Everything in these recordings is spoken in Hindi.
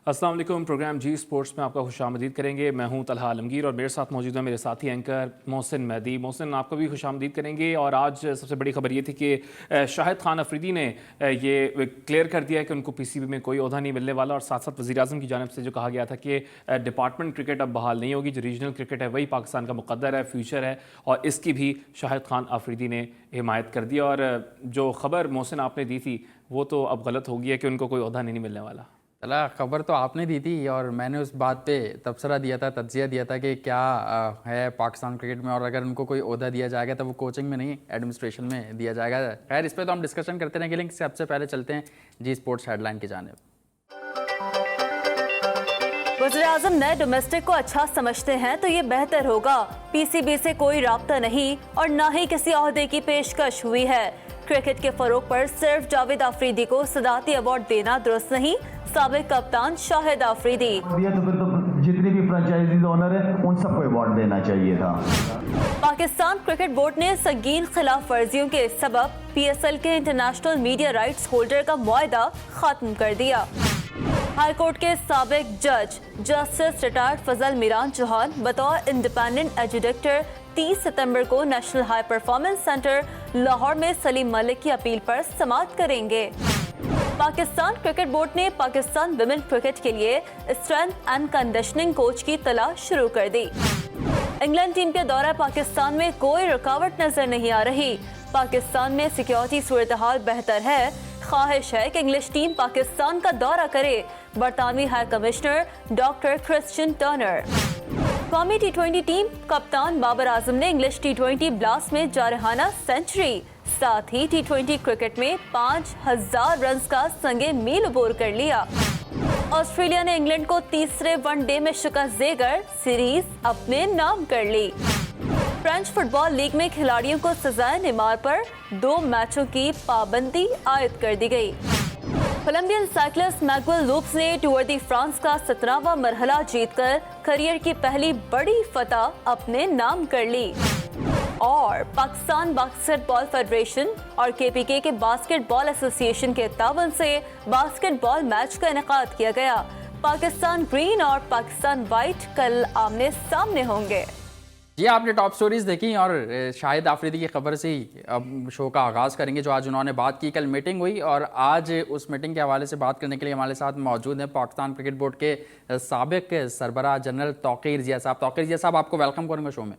अस्सलाम वालेकुम। प्रोग्राम जी स्पोर्ट्स में आपका खुशामदीद करेंगे। मैं हूं तलहा आलमगीर और मेरे साथ मौजूद है मेरे साथी एंकर मोहसिन मेहदी। मोहसिन, आपको भी खुशामदीद करेंगे। और आज सबसे बड़ी खबर ये थी कि शाहिद खान अफरीदी ने ये क्लियर कर दिया है कि उनको पीसीबी में कोई ओहदा नहीं मिलने वाला। और साथ साथ वज़ीर-ए-आज़म की जानिब से जो कहा गया था कि डिपार्टमेंट क्रिकेट अब बहाल नहीं होगी, जो रीजनल क्रिकेट है वही पाकिस्तान का मुकद्दर है, फ्यूचर है, और इसकी भी शाहिद खान अफरीदी ने हिमायत कर दी। और जो खबर मोहसिन आपने दी थी वो तो अब गलत हो गई है कि उनको कोई ओहदा नहीं मिलने वाला। चला, खबर तो आपने दी थी और मैंने उस बात पे तबसरा दिया था, तज्जिया दिया था कि क्या है पाकिस्तान क्रिकेट में, और अगर उनको कोई ओहदा दिया जाएगा तो वो कोचिंग में नहीं, एडमिनिस्ट्रेशन में दिया जाएगा। खैर, इस पर तो हम डिस्कशन करते रहेंगे, लेकिन सबसे पहले चलते हैं जी स्पोर्ट्स हेडलाइन की जानिब। वज़ीर-ए-आज़म नए डोमेस्टिक को अच्छा समझते हैं तो ये बेहतर होगा। पीसीबी से कोई राब्ता नहीं और ना ही किसी ओहदे की पेशकश हुई है। क्रिकेट के फरोग पर सिर्फ जावेद अफरीदी को सदाती अवार्ड देना दुरुस्त नहीं, साबिक कप्तान शाहिद अफरीदी। दिया तो फिर तो जितने भी फ्रेंचाइजीज ओनर है उन सबको अवार्ड देना चाहिए था। पाकिस्तान क्रिकेट बोर्ड ने संगीन खिलाफ वर्जियों के सबब पीएसएल के इंटरनेशनल मीडिया राइट्स होल्डर का मुआहदा खत्म कर दिया। हाईकोर्ट के साबिक जज जस्टिस रिटायर्ड फजल मीरान चौहान बतौर इंडिपेंडेंट एजुडिक्टर 30 सितंबर को national high performance centre Lahore में सलीम मलिक की अपील पर समाअत करेंगे। पाकिस्तान क्रिकेट बोर्ड ने पाकिस्तान विमेन क्रिकेट के लिए स्ट्रेंथ एंड कंडीशनिंग कोच की तलाश शुरू कर दी। इंग्लैंड टीम के दौरे पाकिस्तान में कोई रुकावट नजर नहीं आ रही। पाकिस्तान में सिक्योरिटी सूरत हाल बेहतर है। ख्वाहिश है कि इंग्लिश टीम पाकिस्तान का दौरा करे। बरतानवी high commissioner doctor Christian Turner. कौमी टी20 टीम कप्तान बाबर आजम ने इंग्लिश टी20 ब्लास्ट में जारहाना सेंचुरी, साथ ही टी20 क्रिकेट में 5000 रन का संगे मील अबूर कर लिया। ऑस्ट्रेलिया ने इंग्लैंड को तीसरे वनडे में शिकस्त देकर सीरीज अपने नाम कर ली। फ्रेंच फुटबॉल लीग में खिलाड़ियों को सजाए नेमार पर 2 मैचों की पाबंदी आयद कर दी गई। कोलंबियन साइक्लिस्ट मैगुएल लूप्स ने टूर दी फ्रांस का 17वां मरहला जीतकर करियर की पहली बड़ी फतह अपने नाम कर ली। और पाकिस्तान बास्केटबॉल फेडरेशन और केपीके के बास्केटबॉल एसोसिएशन के तावन से बास्केटबॉल मैच का इनेकाद किया गया। पाकिस्तान ग्रीन और पाकिस्तान वाइट कल आमने सामने होंगे। जी, आपने टॉप स्टोरीज देखी और शाहिद अफरीदी की खबर से ही अब शो का आगाज़ करेंगे। जो आज उन्होंने बात की, कल मीटिंग हुई और आज उस मीटिंग के हवाले से बात करने के लिए हमारे साथ मौजूद हैं पाकिस्तान क्रिकेट बोर्ड के साबिक सरबराह जनरल तौकीर जिया साहब। तौकीर जिया साहब, आपको वेलकम करूँगा शो में।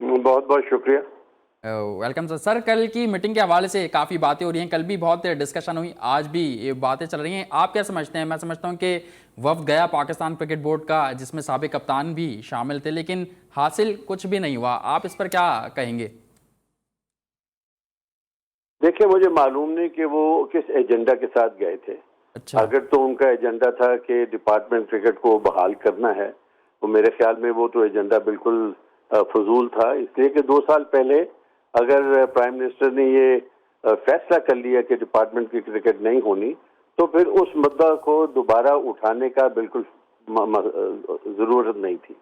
बहुत बहुत शुक्रिया। Welcome sir. सर, कल की मीटिंग के हवाले से काफ़ी बातें हो रही हैं, कल भी बहुत डिस्कशन हुई, आज भी ये बातें चल रही हैं। आप क्या समझते हैं? मैं समझता हूँ कि वफ्द गया पाकिस्तान क्रिकेट बोर्ड का जिसमें साबिक कप्तान भी शामिल थे, लेकिन हासिल कुछ भी नहीं हुआ। आप इस पर क्या कहेंगे? देखिए, मुझे मालूम नहीं कि वो किस एजेंडा के साथ गए थे। अच्छा। अगर तो उनका एजेंडा था कि डिपार्टमेंट क्रिकेट को बहाल करना है, तो मेरे ख्याल में वो तो एजेंडा बिल्कुल फजूल था। इसलिए कि 2 साल पहले अगर प्राइम मिनिस्टर ने ये फैसला कर लिया कि डिपार्टमेंट की क्रिकेट नहीं होनी, तो फिर उस मुद्दा को दोबारा उठाने का बिल्कुल जरूरत नहीं थी।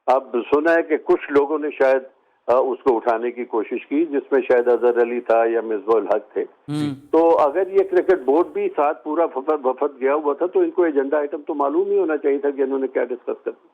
अब सुना है कि कुछ लोगों ने शायद उसको उठाने की कोशिश की, जिसमें शायद अजहर अली था या मिसबाहुल हक थे। तो अगर ये क्रिकेट बोर्ड भी साथ पूरा वफद गया हुआ था, तो इनको एजेंडा आइटम तो मालूम ही होना चाहिए था कि इन्होंने क्या डिस्कस करना।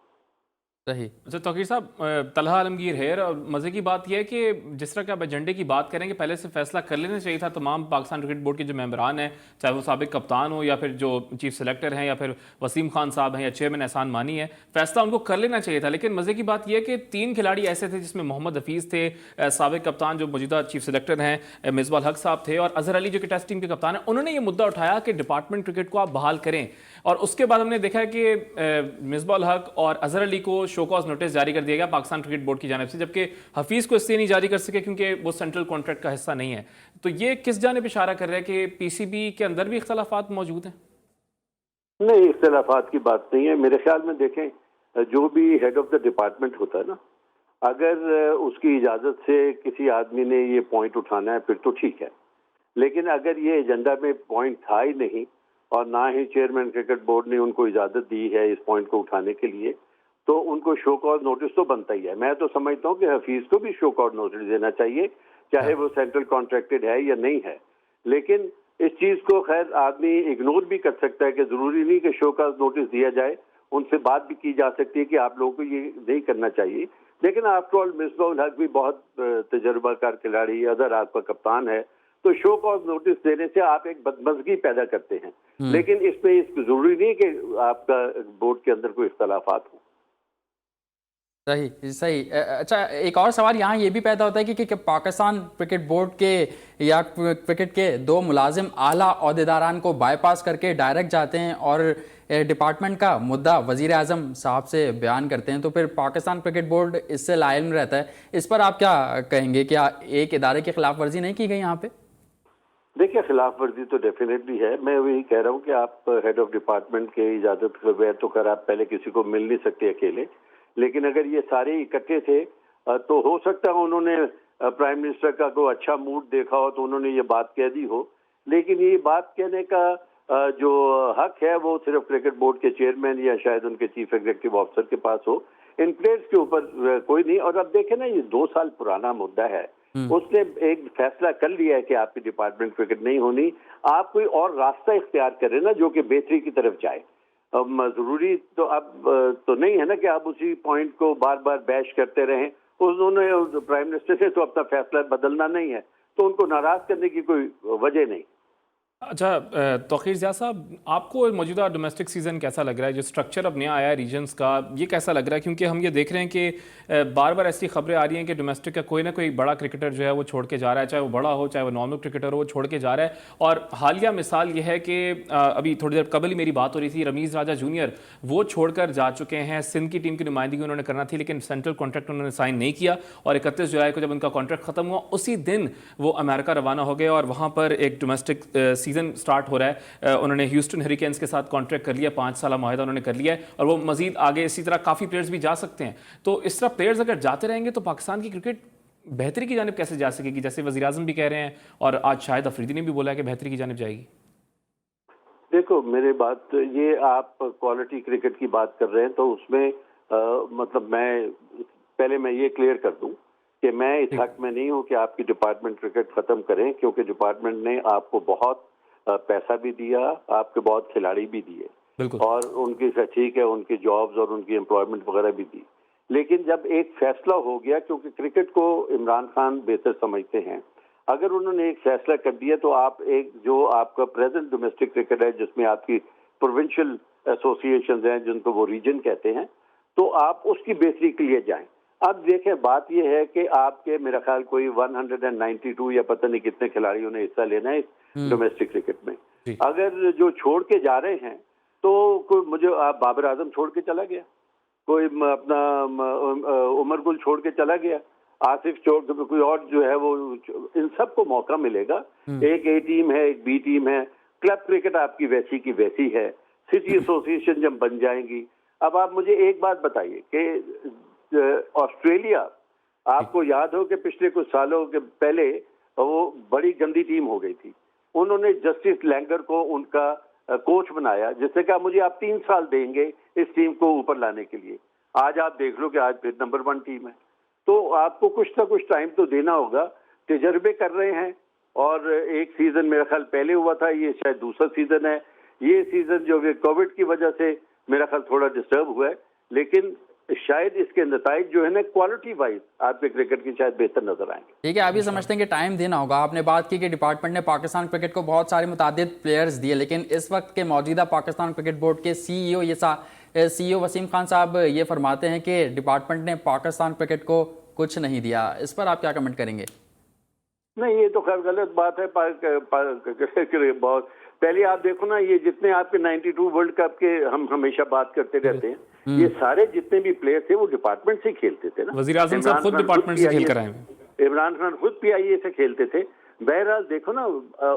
सही। अच्छा तौकीर साहब, तलहा आलमगीर है और मज़े की बात यह है कि जिस तरह के आप एजेंडे की बात करेंगे, पहले से फैसला कर लेना चाहिए था। तमाम पाकिस्तान क्रिकेट बोर्ड के जो मेंबरान हैं, चाहे वो साबिक कप्तान हो या फिर जो चीफ सेलेक्टर हैं या फिर वसीम खान साहब हैं या चेयरमैन एहसान मानी है, फैसला उनको कर लेना चाहिए था। लेकिन मज़े की बात यह है कि 3 खिलाड़ी ऐसे थे जिसमें मोहम्मद हफीज़ थे, साबिक कप्तान जो मौजूदा चीफ सेलेक्टर हैं मिसबाहुल हक साहब थे, और अजहर अली जो कि टेस्ट टीम के कप्तान हैं। उन्होंने ये मुद्दा उठाया कि डिपार्टमेंट क्रिकेट को आप बहाल करें। और उसके बाद हमने देखा है कि मिसबाहुल हक और अजहर अली को शो कॉज नोटिस जारी कर दिया गया पाकिस्तान क्रिकेट बोर्ड की जानिब से, जबकि हफीज़ को इसलिए नहीं जारी कर सके क्योंकि वो सेंट्रल कॉन्ट्रैक्ट का हिस्सा नहीं है। तो ये किस जानिब इशारा कर रहा है कि पीसीबी के अंदर भी इख्तलाफात मौजूद हैं? नहीं, इख्तलाफात की बात नहीं है। मेरे ख्याल में देखें, जो भी हेड ऑफ द डिपार्टमेंट होता है ना, अगर उसकी इजाज़त से किसी आदमी ने ये पॉइंट उठाना है फिर तो ठीक है। लेकिन अगर ये एजेंडा में पॉइंट था ही नहीं और ना ही चेयरमैन क्रिकेट बोर्ड ने उनको इजाज़त दी है इस पॉइंट को उठाने के लिए, तो उनको शो कॉज नोटिस तो बनता ही है। मैं तो समझता हूँ कि हफीज़ को भी शो कॉज नोटिस देना चाहिए, चाहे वो सेंट्रल कॉन्ट्रैक्टेड है या नहीं है। लेकिन इस चीज को खैर आदमी इग्नोर भी कर सकता है कि जरूरी नहीं कि शो का नोटिस दिया जाए, उनसे बात भी की जा सकती है कि आप लोगों को ये नहीं करना चाहिए। लेकिन आफ्टर ऑल मिसबाह हक भी बहुत तजर्बाकार खिलाड़ी, अदर आपका कप्तान है, तो शो कॉज नोटिस देने से आप एक बदमजगी पैदा करते हैं। लेकिन इसमें जरूरी नहीं कि आपका बोर्ड के अंदर कोई इख्तलाफात हो। सही सही। अच्छा, एक और सवाल यहाँ ये भी पैदा होता है कि पाकिस्तान क्रिकेट बोर्ड के या क्रिकेट के दो मुलाजिम आला ओहदेदारान को बाईपास करके डायरेक्ट जाते हैं और डिपार्टमेंट का मुद्दा वजीर आजम साहब से बयान करते हैं, तो फिर पाकिस्तान क्रिकेट बोर्ड इससे लाइल रहता है। इस पर आप क्या कहेंगे? क्या एक इदारे की खिलाफ वर्जी नहीं की गई यहाँ पे? देखिए, खिलाफ वर्जी तो डेफिनेटली है। मैं वही कह रहा हूँ कि आप हेड ऑफ डिपार्टमेंट के इजाजत के बगैर तो खैर आप पहले किसी को मिल नहीं सकते अकेले, लेकिन अगर ये सारे इकट्ठे थे तो हो सकता है उन्होंने प्राइम मिनिस्टर का कोई अच्छा मूड देखा हो तो उन्होंने ये बात कह दी हो। लेकिन ये बात कहने का जो हक है वो सिर्फ क्रिकेट बोर्ड के चेयरमैन या शायद उनके चीफ एग्जीक्यूटिव ऑफिसर के पास हो। इन प्लेयर्स के ऊपर कोई नहीं। और अब देखें ना, ये 2 साल पुराना मुद्दा है, उसने एक फैसला कर लिया है कि आपकी डिपार्टमेंट क्रिकेट नहीं होनी। आप कोई और रास्ता इख्तियार करें ना जो कि बेहतरी की तरफ जाए। अब जरूरी तो अब तो नहीं है ना कि आप उसी पॉइंट को बार बार बैश करते रहें। उन्होंने प्राइम मिनिस्टर से तो अपना फैसला बदलना नहीं है, तो उनको नाराज करने की कोई वजह नहीं। अच्छा, तौकीर ज़िया साहब, आपको मौजूदा डोमेस्टिक सीज़न कैसा लग रहा है? जो स्ट्रक्चर अब नया आया रीजन्स का, ये कैसा लग रहा है? क्योंकि हम ये देख रहे हैं कि बार बार ऐसी खबरें आ रही हैं कि डोमेस्टिक का कोई ना कोई बड़ा क्रिकेटर जो है वो छोड़ के जा रहा है, चाहे वो बड़ा हो चाहे वो नॉर्मल क्रिकेटर हो, वो छोड़ के जा रहा है। और हालिया मिसाल ये है कि अभी थोड़ी देर कबल ही मेरी बात हो रही थी, रमीज़ राजा जूनियर वो छोड़कर जा चुके हैं। सिंध की टीम की नुमाइंदगी उन्होंने करना थी, लेकिन सेंट्रल कॉन्ट्रैक्ट उन्होंने साइन नहीं किया और 31 जुलाई को जब उनका कॉन्ट्रैक्ट खत्म हुआ उसी दिन वो अमेरिका रवाना हो गए और वहाँ पर एक डोमेस्टिक सीज़न स्टार्ट हो रहा है। उन्होंने ह्यूस्टन हरिकेन्स के साथ कॉन्ट्रैक्ट कर लिया, 5 साल मुआहदा उन्होंने कर लिया है और वो मजीद आगे इसी तरह काफ़ी प्लेयर्स भी जा सकते हैं। तो इस तरह प्लेयर्स अगर जाते रहेंगे तो पाकिस्तान की क्रिकेट बेहतरी की जानिब कैसे जा सकेगी? जैसे वज़ीर आज़म भी कह रहे हैं और आज शाहिद अफरीदी ने भी बोला है कि बेहतरी की जानिब जाएगी। देखो, मेरे बात ये, आप क्वालिटी क्रिकेट की बात कर रहे हैं तो उसमें मतलब मैं ये क्लियर कर दूं कि मैं इस हक में नहीं हूं कि आपकी डिपार्टमेंट क्रिकेट खत्म करें, क्योंकि डिपार्टमेंट ने आपको बहुत पैसा भी दिया, आपके बहुत खिलाड़ी भी दिए और उनकी ठीक है उनकी जॉब्स और उनकी एम्प्लॉयमेंट वगैरह भी दी। लेकिन जब एक फैसला हो गया, क्योंकि क्रिकेट को इमरान खान बेहतर समझते हैं, अगर उन्होंने एक फैसला कर दिया तो आप एक जो आपका प्रेजेंट डोमेस्टिक क्रिकेट है जिसमें आपकी प्रोविंशियल एसोसिएशंस हैं जिनको वो रीजन कहते हैं, तो आप उसकी बेहतरी के लिए जाएं। अब देखें, बात यह है कि आपके मेरा ख्याल कोई 192 या पता नहीं कितने खिलाड़ियों ने हिस्सा लेना है इस डोमेस्टिक क्रिकेट में। अगर जो छोड़ के जा रहे हैं तो कोई मुझे बाबर आजम छोड़ के चला गया, कोई अपना उमर गुल छोड़ के चला गया, आसिफ छोड़ के कोई और जो है वो, इन सबको मौका मिलेगा। एक ए टीम है, एक बी टीम है, क्लब क्रिकेट आपकी वैसी की वैसी है, सिटी एसोसिएशन जब बन जाएंगी। अब आप मुझे एक बात बताइए कि ऑस्ट्रेलिया, आपको याद हो कि पिछले कुछ सालों के पहले वो बड़ी गंदी टीम हो गई थी, उन्होंने जस्टिस लैंगर को उनका कोच बनाया, जिससे कहा मुझे आप 3 साल देंगे इस टीम को ऊपर लाने के लिए। आज आप देख लो कि आज फिर नंबर 1 टीम है। तो आपको कुछ ना कुछ टाइम तो देना होगा। तजर्बे कर रहे हैं और एक सीजन मेरा ख्याल पहले हुआ था, ये शायद दूसरा सीजन है। ये सीजन जो कोविड की वजह से मेरा ख्याल थोड़ा डिस्टर्ब हुआ है, लेकिन शायद इसके नताइज जो है ना क्वालिटी वाइज आपके क्रिकेट की शायद बेहतर नजर आएंगे। ठीक है, आप ये समझते हैं कि टाइम देना होगा। आपने बात की कि डिपार्टमेंट ने पाकिस्तान क्रिकेट को बहुत सारे मुतादिद प्लेयर्स दिए, लेकिन इस वक्त के मौजूदा पाकिस्तान क्रिकेट बोर्ड के सीईओ वसीम खान साहब ये फरमाते हैं कि डिपार्टमेंट ने पाकिस्तान क्रिकेट को कुछ नहीं दिया। इस पर आप क्या कमेंट करेंगे? नहीं, ये तो खैर गलत बात है। बहुत पहले आप देखो ना, ये जितने आपके 92 वर्ल्ड कप के हम हमेशा बात करते रहते हैं, ये सारे जितने भी प्लेयर थे वो डिपार्टमेंट से खेलते थे ना। वज़ीर आज़म साहब खुद डिपार्टमेंट से खेल कर आए हैं। इमरान खान खुद PIA से खेलते थे। बहरहाल देखो ना,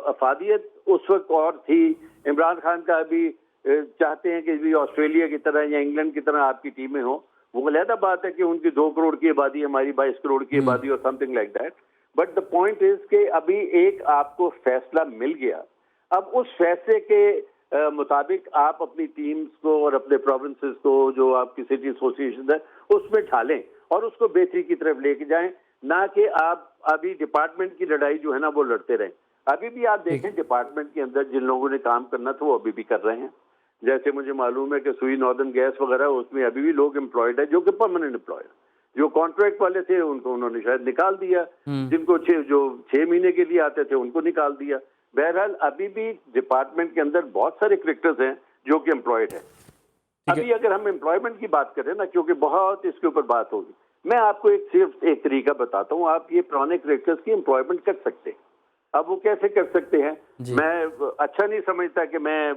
अफादियत उस वक्त और थी। इमरान खान का भी चाहते हैं कि भी ऑस्ट्रेलिया की तरह या इंग्लैंड की तरह आपकी टीमें हो। वो अलग बात है कि उनकी 2 करोड़ की आबादी, हमारी 22 करोड़ की आबादी और something like that. But the point is कि अभी एक आपको फैसला मिल गया। अब उस फैसले के मुताबिक आप अपनी टीम्स को और अपने प्रोविंसेस को, जो आपकी सिटी एसोसिएशन है, उसमें ढालें और उसको बेहतरी की तरफ लेके जाएं, ना कि आप अभी डिपार्टमेंट की लड़ाई जो है ना वो लड़ते रहें। अभी भी आप देखें डिपार्टमेंट के अंदर जिन लोगों ने काम करना था वो अभी भी कर रहे हैं। जैसे मुझे मालूम है कि सुई नॉर्दर्न गैस वगैरह, उसमें अभी भी लोग एम्प्लॉयड है जो कि परमानेंट एम्प्लॉयड, जो कॉन्ट्रैक्ट वाले थे उनको उन्होंने शायद निकाल दिया, जिनको जो 6 महीने के लिए आते थे उनको निकाल दिया। बहरहाल अभी भी डिपार्टमेंट के अंदर बहुत सारे क्रिकेटर्स हैं जो कि एम्प्लॉयड है। अभी अगर हम एम्प्लॉयमेंट की बात करें ना, क्योंकि बहुत इसके ऊपर बात होगी, मैं आपको सिर्फ एक तरीका बताता हूँ। आप ये पुराने क्रिकेटर्स की एम्प्लॉयमेंट कर सकते हैं। अब वो कैसे कर सकते हैं, मैं अच्छा नहीं समझता कि मैं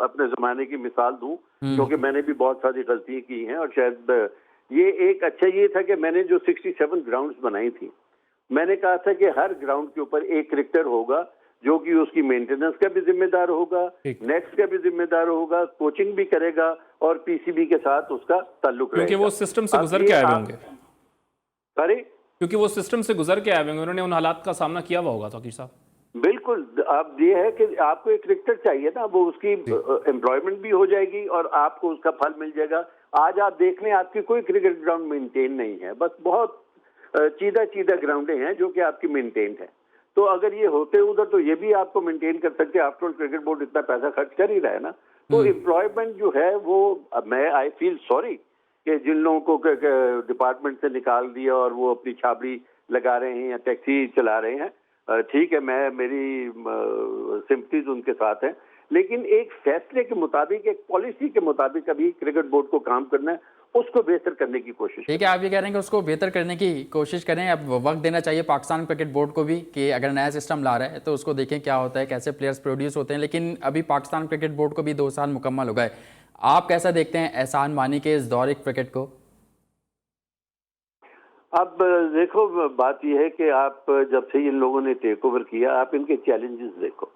अपने जमाने की मिसाल दूं, क्योंकि मैंने भी बहुत सारी गलतियां की हैं। और शायद ये एक अच्छा ये था कि मैंने जो 67 ग्राउंड्स बनाई थी, मैंने कहा था कि हर ग्राउंड के ऊपर एक क्रिकेटर होगा जो कि उसकी मेंटेनेंस का भी जिम्मेदार होगा, नेट्स का भी जिम्मेदार होगा, कोचिंग भी करेगा और पीसीबी के साथ उसका ताल्लुक रहेगा। क्योंकि वो सिस्टम से गुजर के आए होंगे। अरे क्योंकि वो सिस्टम से गुजर के आए होंगे, उन्होंने उन हालात का सामना किया हुआ होगा तौकीर साहब। बिल्कुल। अब ये है कि आपको एक क्रिकेटर चाहिए ना, वो उसकी एम्प्लॉयमेंट भी हो जाएगी और आपको उसका फल मिल जाएगा। आज आप देख लें, आपकी कोई क्रिकेट ग्राउंड मेंटेन नहीं है, बस बहुत चीदा ग्राउंडें हैं जो कि आपकी मेंटेन है। तो अगर ये होते उधर तो ये भी आपको मेंटेन कर सकते हैं। आफ्टर ऑल क्रिकेट बोर्ड इतना पैसा खर्च कर ही रहा है ना। तो एम्प्लॉयमेंट जो है वो, मैं आई फील सॉरी कि जिन लोगों को डिपार्टमेंट से निकाल दिया और वो अपनी छाबड़ी लगा रहे हैं या टैक्सी चला रहे हैं, ठीक है, मेरी सिंपथीज उनके साथ है। लेकिन एक फैसले के मुताबिक, एक पॉलिसी के मुताबिक अभी क्रिकेट बोर्ड को काम करना है, उसको बेहतर करने की कोशिश। ठीक है, आप ये कह रहे हैं कि उसको बेहतर करने की कोशिश करें। अब वक्त देना चाहिए पाकिस्तान क्रिकेट बोर्ड को भी कि अगर नया सिस्टम ला रहा है तो उसको देखें क्या होता है, कैसे प्लेयर्स प्रोड्यूस होते हैं। लेकिन अभी पाकिस्तान क्रिकेट बोर्ड को भी 2 साल मुकम्मल हो गए। आप कैसा देखते हैं एहसान मानी के इस दौर क्रिकेट को? अब देखो, बात यह है कि आप जब से इन लोगों ने टेक ओवर किया, आप इनके चैलेंजेस देखो।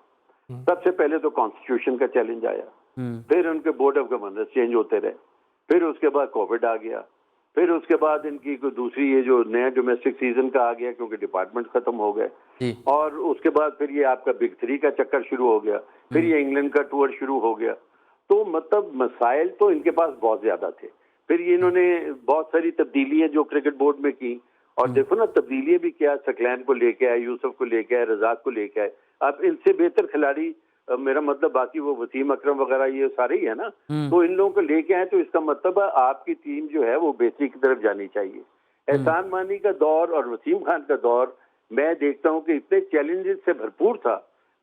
सबसे पहले तो कॉन्स्टिट्यूशन का चैलेंज आया, फिर उनके बोर्ड ऑफ गवर्नर्स चेंज होते रहे, फिर उसके बाद कोविड आ गया, फिर उसके बाद इनकी कोई दूसरी ये जो नया डोमेस्टिक सीजन का आ गया क्योंकि डिपार्टमेंट खत्म हो गए, और उसके बाद फिर ये आपका बिग 3 का चक्कर शुरू हो गया, फिर ये इंग्लैंड का टूर शुरू हो गया। तो मतलब मसाइल तो इनके पास बहुत ज्यादा थे। फिर ये इन्होंने बहुत सारी तब्दीलियां जो क्रिकेट बोर्ड में की, और देखो ना तब्दीलियां भी क्या, सकलैन को लेके आए, यूसुफ को लेके आए, रजाक को लेके आए। अब इनसे बेहतर खिलाड़ी, मेरा मतलब बाकी वो वसीम अकरम वगैरह ये सारे ही है ना, तो इन लोगों को लेके आए, तो इसका मतलब है आपकी टीम जो है वो बेहतरी की तरफ जानी चाहिए। एहसान मानी का दौर और वसीम खान का दौर मैं देखता हूँ कि इतने चैलेंजेस से भरपूर था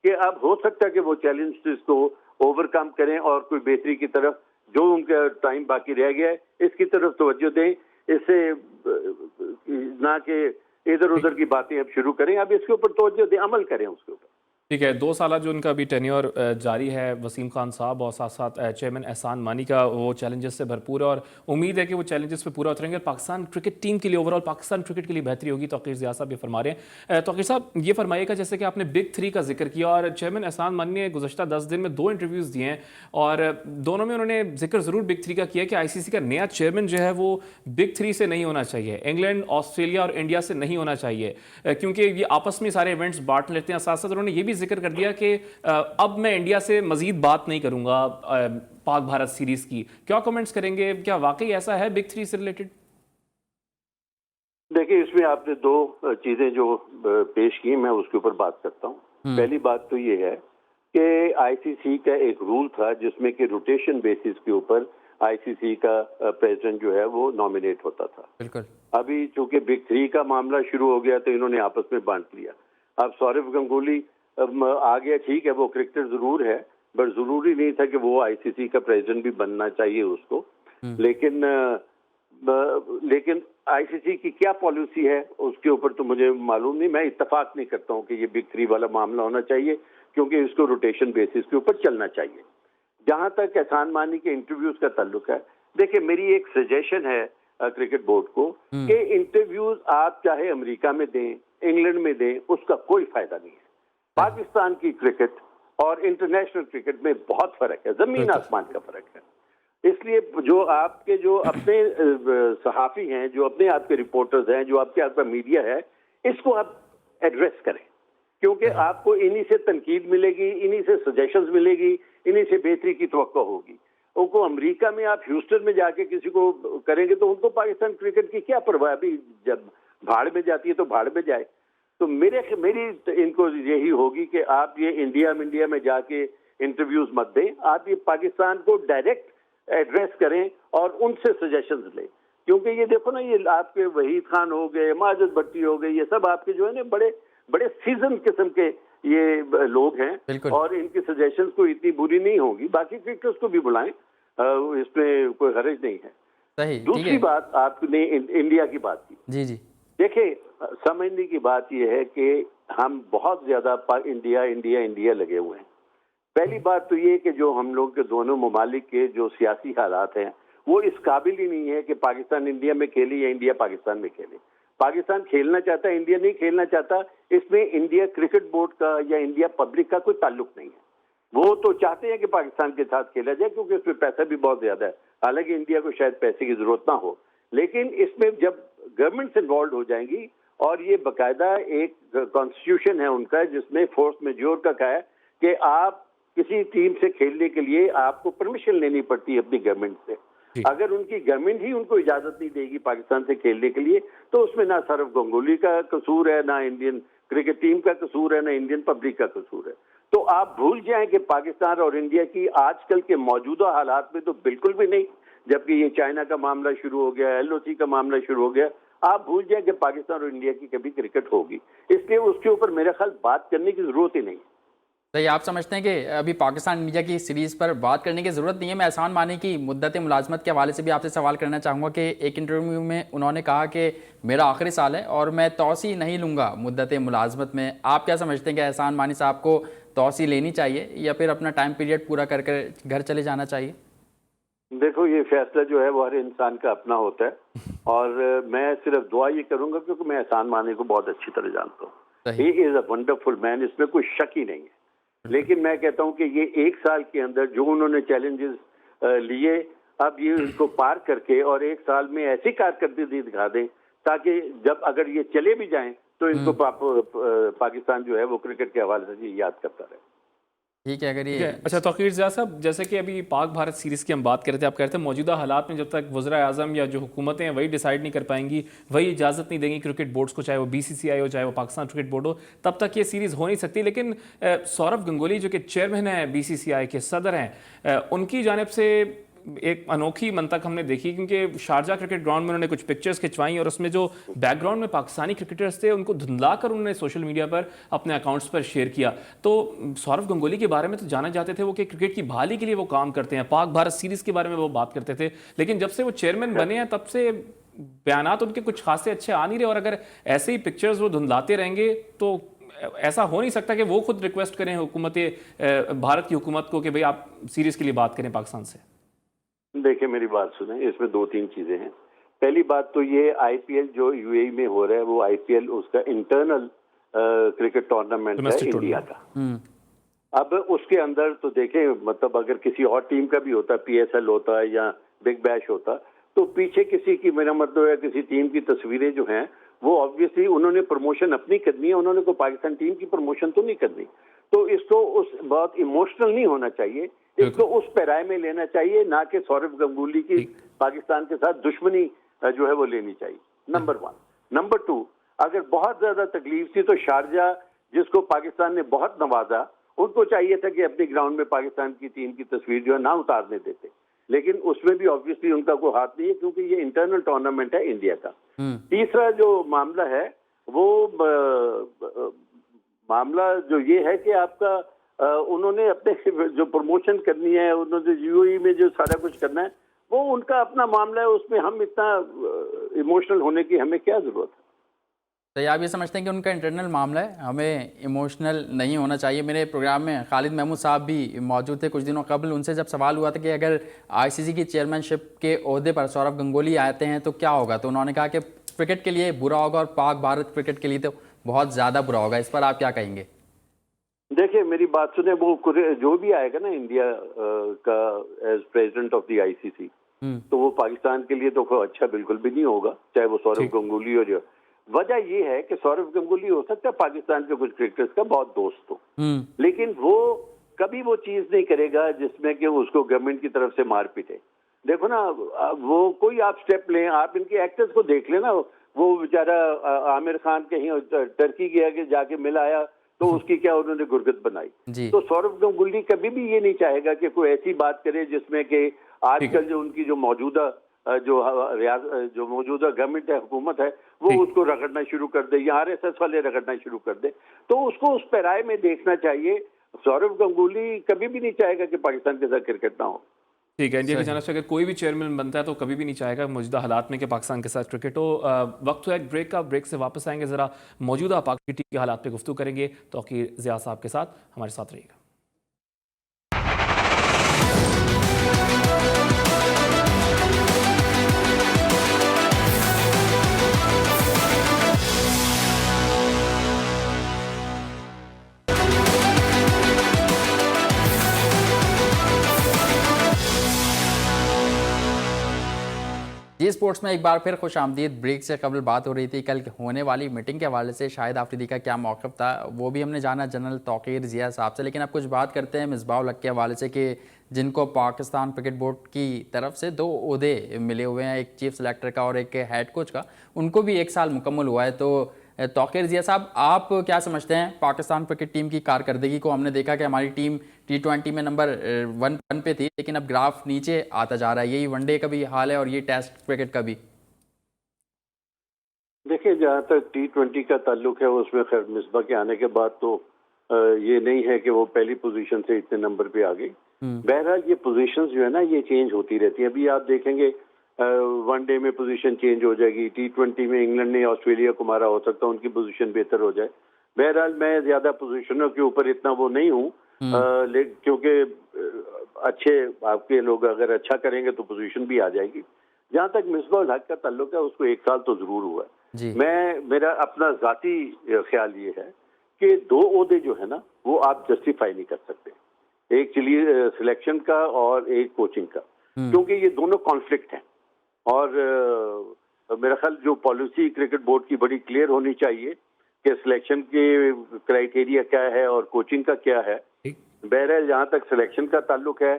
कि अब हो सकता है कि वो चैलेंजेस को ओवरकम करें और कोई बेहतरी की तरफ, जो उनका टाइम बाकी रह गया है इसकी तरफ तवज्जो दें, इससे ना कि इधर उधर की बातें अब शुरू करें। अब इसके ऊपर तवज्जो दें, अमल करें उसके ऊपर। ठीक है, 2 साल जो उनका अभी टेन्योर जारी है वसीम खान साहब, और साथ साथ चेयरमैन एहसान मानी का, वो चैलेंजेस से भरपूर है और उम्मीद है कि वो चैलेंजेस पे पूरा उतरेंगे। पाकिस्तान क्रिकेट टीम के लिए, ओवरऑल पाकिस्तान क्रिकेट के लिए बेहतरी होगी। तौकीर ज़िया साहब ये फरमा रहे हैं। तौकीर साहब ये फरमाइएगा, जैसे कि आपने बिग 3 का जिक्र किया और चेयरमैन एहसान मानी ने गुज़श्ता 10 दिन में 2 इंटरव्यूज़ दिए हैं और दोनों में उन्होंने जिक्र ज़रूर बिग 3 का किया कि ICC का नया चेयरमैन जो है वो बिग 3 से नहीं होना चाहिए, इंग्लैंड, ऑस्ट्रेलिया और इंडिया से नहीं होना चाहिए, क्योंकि ये आपस में सारे इवेंट्स बांट लेते हैं। साथ साथ उन्होंने ये भी जिक्र कर दिया कि अब मैं इंडिया से मजीद बात नहीं करूंगा पाक भारत सीरीज की। क्या कमेंट्स करेंगे, क्या वाकई ऐसा है बिग 3 से रिलेटेड? देखिए, इसमें आपने 2 चीजें जो पेश की, मैं उसके ऊपर बात करता हूँ। पहली बात तो ये है कि ICC का एक रूल था जिसमें कि रोटेशन बेसिस के ऊपर ICC का प्रेसिडेंट जो है वो नॉमिनेट होता था। बिल्कुल। अभी चूंकि बिग 3 का मामला शुरू हो गया तो इन्होंने आपस में बांट लिया। अब सौरव गंगुली आ गया, ठीक है, वो क्रिकेटर जरूर है, बट जरूरी नहीं था कि वो ICC का प्रेसिडेंट भी बनना चाहिए उसको। लेकिन ICC की क्या पॉलिसी है उसके ऊपर तो मुझे मालूम नहीं। मैं इत्तेफाक नहीं करता हूँ कि ये बिग 3 वाला मामला होना चाहिए, क्योंकि इसको रोटेशन बेसिस के ऊपर चलना चाहिए। जहां तक एहसान मानी के इंटरव्यूज का ताल्लुक है, देखिए मेरी एक सजेशन है क्रिकेट बोर्ड को कि इंटरव्यूज आप चाहे अमेरिका में दें, इंग्लैंड में दें, उसका कोई फायदा नहीं है। पाकिस्तान की क्रिकेट और इंटरनेशनल क्रिकेट में बहुत फर्क है, जमीन आसमान का फर्क है। इसलिए जो आपके जो अपने सहाफी हैं, जो अपने आपके रिपोर्टर्स हैं, जो आपके आपका मीडिया है, इसको आप एड्रेस करें, क्योंकि आपको इन्हीं से तनकीद मिलेगी, इन्हीं से सजेशंस मिलेगी, इन्हीं से बेहतरी की तवक्को होगी। उनको अमेरिका में आप ह्यूस्टन में जाके किसी को करेंगे तो उनको पाकिस्तान क्रिकेट की क्या परवाह, अभी जब भाड़ में जाती है तो भाड़ में जाए। तो मेरी इनको यही होगी कि आप ये इंडिया में जाके इंटरव्यूज मत दें, आप ये पाकिस्तान को डायरेक्ट एड्रेस करें और उनसे सजेशंस लें। क्योंकि ये देखो ना, ये आपके वहीद खान हो गए, माजिद भट्टी हो गए, ये सब आपके जो है ना बड़े बड़े सीजन किस्म के ये लोग हैं और इनकी सजेशंस को इतनी बुरी नहीं होगी। बाकी क्रिकेटर्स को भी बुलाएं, इसमें कोई हर्ज नहीं है। सही। दूसरी बात, आपने इंडिया की बात की। जी जी। देखिए, समझने की बात यह है कि हम बहुत ज्यादा इंडिया लगे हुए हैं। पहली बात तो ये कि जो हम लोग के दोनों ममालिक के जो सियासी हालात हैं वो इस काबिल ही नहीं है कि पाकिस्तान इंडिया में खेले या इंडिया पाकिस्तान में खेले। पाकिस्तान खेलना चाहता है, इंडिया नहीं खेलना चाहता, इसमें इंडिया क्रिकेट बोर्ड का या इंडिया पब्लिक का कोई ताल्लुक नहीं है। वो तो चाहते हैं कि पाकिस्तान के साथ खेला जाए क्योंकि उसमें पैसा भी बहुत ज्यादा है। हालांकि इंडिया को शायद पैसे की जरूरत ना हो, लेकिन इसमें जब गवर्नमेंट इन्वॉल्व हो जाएंगी और ये बाकायदा एक कॉन्स्टिट्यूशन है उनका जिसमें फोर्स मेजोर का कहा है कि आप किसी टीम से खेलने के लिए आपको परमिशन लेनी पड़ती है अपनी गवर्नमेंट से। अगर उनकी गवर्नमेंट ही उनको इजाजत नहीं देगी पाकिस्तान से खेलने के लिए, तो उसमें ना सौरव गंगुली का कसूर है, ना इंडियन क्रिकेट टीम का कसूर है, ना इंडियन पब्लिक का कसूर है। तो आप भूल जाएं कि पाकिस्तान और इंडिया की आजकल के मौजूदा हालात में तो बिल्कुल भी नहीं, जबकि ये चाइना का मामला शुरू हो गया, LOC का मामला शुरू हो गया, आप भूल जाएं कि पाकिस्तान और इंडिया की कभी क्रिकेट होगी। इसलिए उसके ऊपर मेरे ख्याल बात करने की जरूरत ही नहीं। सही। आप समझते हैं कि अभी पाकिस्तान इंडिया की सीरीज़ पर बात करने की ज़रूरत नहीं है? मैं एहसान मानी की मुद्दत मुलाजमत के हवाले से भी आपसे सवाल करना चाहूँगा कि एक इंटरव्यू में उन्होंने कहा कि मेरा आखिरी साल है और मैं तौसी नहीं लूँगा मुद्दत मुलाजमत में। आप क्या समझते हैं कि एहसान मानी साहब को तौसी लेनी चाहिए या फिर अपना टाइम पीरियड पूरा कर घर चले जाना चाहिए? देखो, ये फैसला जो है वो हर इंसान का अपना होता है और मैं सिर्फ दुआ ये करूंगा क्योंकि मैं एहसान मानी को बहुत अच्छी तरह जानता हूँ। He is a wonderful man, इसमें कोई शक ही नहीं है। लेकिन मैं कहता हूं कि ये एक साल के अंदर जो उन्होंने चैलेंजेस लिए, अब ये इनको पार करके और एक साल में ऐसी कारकर्दगी दिखा दें ताकि जब अगर ये चले भी जाएं तो इनको पाकिस्तान जो है वो क्रिकेट के हवाले से याद करता रहे। ठीक है। अगर ये अच्छा तौकीर ज़िया साहब, जैसे कि अभी पाक भारत सीरीज़ की हम बात कर रहे थे, आप कह रहे थे मौजूदा हालात में जब तक वज़ीर आज़म या जो हुकूमतें हैं वही डिसाइड नहीं कर पाएंगी, वही इजाज़त नहीं देंगी क्रिकेट बोर्ड्स को, चाहे वो BCCI हो चाहे वो पाकिस्तान क्रिकेट बोर्ड हो, तब तक ये सीरीज़ हो नहीं सकती। लेकिन सौरव गंगुली जो कि चेयरमैन है BCCI के सदर हैं, उनकी जानिब से एक अनोखी मंतक हमने देखी क्योंकि शारजा क्रिकेट ग्राउंड में उन्होंने कुछ पिक्चर्स खिंचवाई और उसमें जो बैकग्राउंड में पाकिस्तानी क्रिकेटर्स थे उनको धुंधला कर उन्होंने सोशल मीडिया पर अपने अकाउंट्स पर शेयर किया। तो सौरव गंगुली के बारे में तो जाना जाते थे वो कि क्रिकेट की बहाली के लिए वो काम करते हैं, पाक भारत सीरीज़ के बारे में वो बात करते थे, लेकिन जब से वो चेयरमैन बने हैं तब से बयानात उनके कुछ खासे अच्छे आ नहीं रहे। और अगर ऐसे ही पिक्चर्स वो धुंधलाते रहेंगे तो ऐसा हो नहीं सकता कि वो खुद रिक्वेस्ट करें हुकूमत भारत की हुकूमत को कि भाई आप सीरीज़ के लिए बात करें पाकिस्तान से। देखिए, मेरी बात सुने, इसमें दो तीन चीजें हैं। पहली बात तो ये IPL जो UAE में हो रहा है वो IPL उसका इंटरनल क्रिकेट टूर्नामेंट है इंडिया का। अब उसके अंदर तो देखें, मतलब अगर किसी और टीम का भी होता, PSL होता है या बिग बैश होता, तो पीछे किसी की, मेरा मतलब है किसी टीम की तस्वीरें जो हैं वो ऑब्वियसली उन्होंने प्रमोशन अपनी करनी है, उन्होंने कोई पाकिस्तान टीम की प्रमोशन तो नहीं करनी। तो इसको उस बहुत इमोशनल नहीं होना चाहिए, इसको उस पैराए में लेना चाहिए, ना कि सौरव गंगुली की पाकिस्तान के साथ दुश्मनी जो है वो लेनी चाहिए। नंबर 1। नंबर 2, अगर बहुत ज्यादा तकलीफ थी तो शारजा जिसको पाकिस्तान ने बहुत नवाजा, उनको चाहिए था कि अपने ग्राउंड में पाकिस्तान की टीम की तस्वीर जो है ना उतारने देते, लेकिन उसमें भी ऑब्वियसली उनका कोई हाथ नहीं है क्योंकि ये इंटरनल टूर्नामेंट है इंडिया का। तीसरा जो मामला है वो मामला जो ये है कि आपका उन्होंने अपने जो प्रमोशन करनी है, उन्होंने UAE में जो सारा कुछ करना है वो उनका अपना मामला है, उसमें हम इतना इमोशनल होने की हमें क्या जरूरत है। तो आप ये समझते हैं कि उनका इंटरनल मामला है, हमें इमोशनल नहीं होना चाहिए? मेरे प्रोग्राम में खालिद महमूद साहब भी मौजूद थे कुछ दिनों कबल, उनसे जब सवाल हुआ था कि अगर ICC की चेयरमैनशिप के ओहदे पर सौरव गंगुली आते हैं तो क्या होगा, तो उन्होंने कहा कि क्रिकेट के लिए बुरा होगा और पाक भारत क्रिकेट के लिए तो बहुत ज़्यादा बुरा होगा। इस पर आप क्या कहेंगे? देखिए, मेरी बात सुने, वो जो भी आएगा ना इंडिया का as president of the ICC, तो वो पाकिस्तान के लिए तो अच्छा बिल्कुल भी नहीं होगा, चाहे वो सौरव गंगुली हो। जो वजह ये है कि सौरव गंगुली हो सकता है पाकिस्तान के कुछ क्रिकेटर्स का बहुत दोस्त हो, लेकिन वो कभी वो चीज नहीं करेगा जिसमें कि उसको गवर्नमेंट की तरफ से मार पीटे। देखो ना, वो कोई आप स्टेप लें, आप इनके एक्टर्स को देख लेना, वो बेचारा आमिर खान कहीं टर्की गया कि जाके मिल आया तो उसकी क्या उन्होंने गुरगत बनाई। तो सौरभ गंगुली कभी भी ये नहीं चाहेगा कि कोई ऐसी बात करे जिसमें कि आजकल जो उनकी जो मौजूदा जो मौजूदा गवर्नमेंट है, हुकूमत है, वो उसको रगड़ना शुरू कर दे या आरएसएस वाले रगड़ना शुरू कर दे। तो उसको उस पैराए में देखना चाहिए। सौरभ गंगुली कभी भी नहीं चाहेगा कि पाकिस्तान के साथ क्रिकेट ना हो। ठीक है, इंडिया की जानब से अगर कोई भी चेयरमैन बनता है तो कभी भी नहीं चाहेगा मौजूदा हालात में कि पाकिस्तान के साथ क्रिकेट हो। वक्त है एक ब्रेक का, ब्रेक से वापस आएंगे, ज़रा मौजूदा पाकिस्तान टीम के हालात पे गुफ्तगू करेंगे। तौकीर ज़िया साहब के साथ हमारे साथ रहिएगा। जी स्पोर्ट्स में एक बार फिर खुश आमदीद। ब्रेक से कबल बात हो रही थी कल होने वाली मीटिंग के हवाले से, शाहिद आफरीदी का क्या मौक़िफ़ था वो भी हमने जाना जनरल तौकीर ज़िया साहब से। लेकिन अब कुछ बात करते हैं मिसबाह उल हक के हवाले से कि जिनको पाकिस्तान क्रिकेट बोर्ड की तरफ से 2 ओहदे मिले हुए हैं, एक चीफ सेलेक्टर का और एक हेड कोच का, उनको भी 1 साल मुकम्मल हुआ है। तो तौकीर ज़िया साहब, आप क्या समझते हैं पाकिस्तान क्रिकेट टीम की कारकर्दगी को? हमने देखा कि हमारी टीम T20 में नंबर 1 पे थी, लेकिन अब ग्राफ नीचे आता जा रहा है। यही वनडे का भी हाल है और ये टेस्ट क्रिकेट का भी। देखिए, जहाँ तक T20 का ताल्लुक है उसमें खैर मिसबा के आने के बाद तो ये नहीं है कि वो पहली पोजीशन से इतने नंबर पे आ गई। बहरहाल ये पोजीशंस जो है ना ये चेंज होती रहती है। अभी आप देखेंगे वनडे में पोजीशन चेंज हो जाएगी, T20 में इंग्लैंड ने ऑस्ट्रेलिया को मारा, हो सकता है उनकी पोजीशन बेहतर हो जाए। बहरहाल मैं ज्यादा पोजीशनों के ऊपर इतना वो नहीं हूँ, क्योंकि अच्छे आपके लोग अगर अच्छा करेंगे तो पोजीशन भी आ जाएगी। जहाँ तक मिसबाह उल हक का ताल्लुक है उसको 1 साल तो जरूर हुआ है। मेरा अपना जाती ख्याल ये है कि 2 ओहदे जो है ना वो आप जस्टिफाई नहीं कर सकते, एक चलिए सिलेक्शन का और एक कोचिंग का, क्योंकि ये दोनों कॉन्फ्लिक्ट हैं। और मेरा ख्याल जो पॉलिसी क्रिकेट बोर्ड की बड़ी क्लियर होनी चाहिए कि सिलेक्शन के क्राइटेरिया क्या है और कोचिंग का क्या है। बहरहाल जहाँ तक सिलेक्शन का ताल्लुक है,